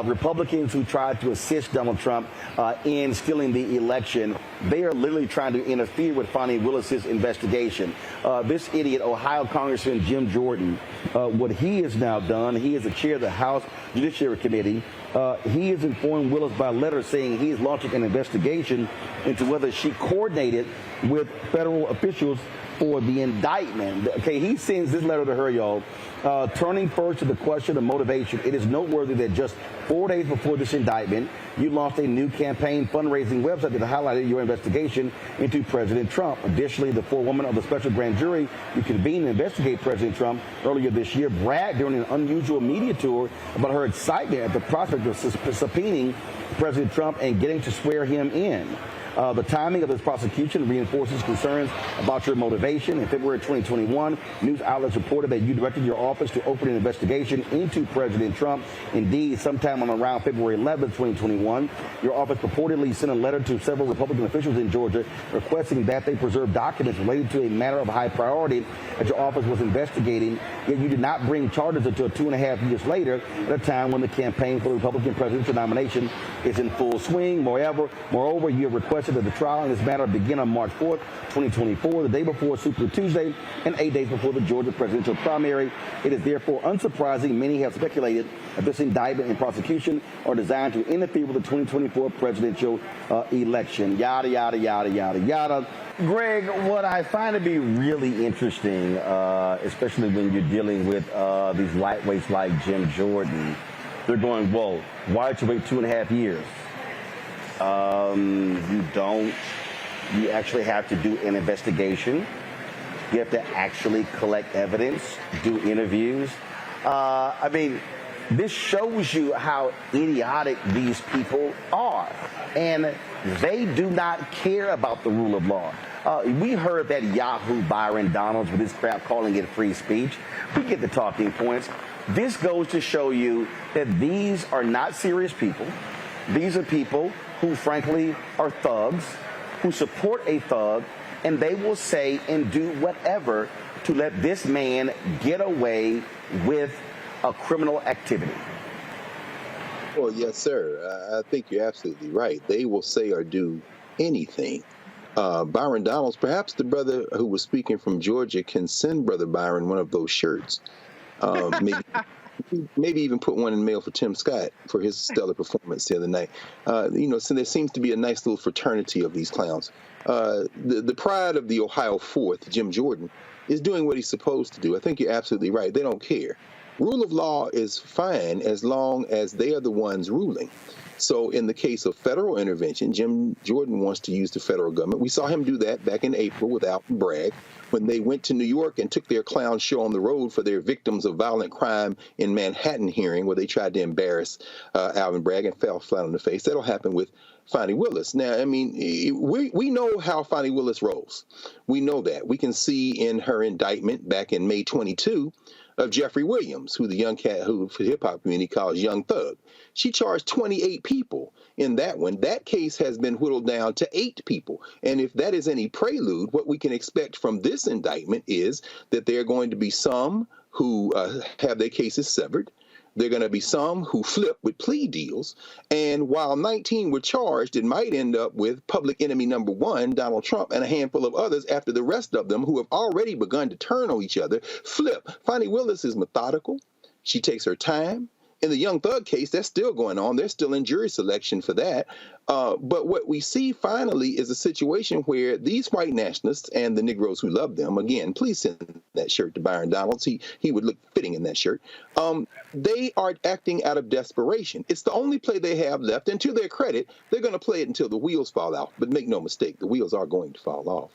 Republicans who tried to assist Donald Trump in stealing the election, they are literally trying to interfere with Fani Willis's investigation. This idiot, Ohio Congressman Jim Jordan, what he has now done, he is the chair of the House Judiciary Committee. He has informed Willis by letter saying he is launching an investigation into whether she coordinated with federal officials for the indictment. Okay, he sends this letter to her, y'all. Turning first to the question of motivation, it is noteworthy that just 4 days before this indictment, you launched a new campaign fundraising website that highlighted your investigation into President Trump. Additionally, the forewoman of the special grand jury you convened to investigate President Trump earlier this year bragged during an unusual media tour about her excitement at the prospect of subpoenaing President Trump and getting to swear him in. The timing of this prosecution reinforces concerns about your motivation. In February 2021, news outlets reported that you directed your office to open an investigation into President Trump. Indeed, sometime on around February 11, 2021, your office purportedly sent a letter to several Republican officials in Georgia requesting that they preserve documents related to a matter of high priority that your office was investigating, yet you did not bring charges until 2.5 years later, at a time when the campaign for the Republican presidential nomination is in full swing. Moreover, you have requested that the trial in this matter begin on March 4th, 2024, the day before Super Tuesday and 8 days before the Georgia presidential primary. It is therefore unsurprising many have speculated that this indictment and prosecution are designed to interfere with the 2024 presidential election. Yada, yada, yada, yada, yada. Greg, what I find to be really interesting, especially when you're dealing with these lightweights like Jim Jordan, they're going, whoa, why did you wait 2.5 years? You actually have to do an investigation. You have to actually collect evidence, do interviews. I mean, this shows you how idiotic these people are. And they do not care about the rule of law. We heard that Yahoo Byron Donalds with his crap calling it free speech. We get the talking points. This goes to show you that these are not serious people. These are people who, frankly, are thugs, who support a thug, and they will say and do whatever to let this man get away with a criminal activity. Well, yes, sir. I think you're absolutely right. They will say or do anything. Byron Donalds, perhaps the brother who was speaking from Georgia, can send Brother Byron one of those shirts. Maybe even put one in the mail for Tim Scott for his stellar performance the other night. So there seems to be a nice little fraternity of these clowns. The pride of the Ohio 4th, Jim Jordan, is doing what he's supposed to do. I think you're absolutely right. They don't care. Rule of law is fine as long as they are the ones ruling. So in the case of federal intervention, Jim Jordan wants to use the federal government. We saw him do that back in April with Alvin Bragg when they went to New York and took their clown show on the road for their victims of violent crime in Manhattan hearing, where they tried to embarrass Alvin Bragg and fell flat on the face. That'll happen with Fani Willis. Now, I mean, we know how Fani Willis rolls. We know that. We can see in her indictment back in May 22 of Jeffrey Williams, who the young cat who for the hip-hop community calls Young Thug. She charged 28 people in that one. That case has been whittled down to 8 people. And if that is any prelude, what we can expect from this indictment is that there are going to be some who have their cases severed. There are going to be some who flip with plea deals. And while 19 were charged, it might end up with public enemy number 1, Donald Trump, and a handful of others after the rest of them who have already begun to turn on each other flip. Fani Willis is methodical. She takes her time. In the Young Thug case, that's still going on. They're still in jury selection for that. But what we see finally is a situation where these white nationalists and the Negroes who love them, again, please send that shirt to Byron Donalds. He would look fitting in that shirt. They are acting out of desperation. It's the only play they have left. And to their credit, they're going to play it until the wheels fall off. But make no mistake, the wheels are going to fall off.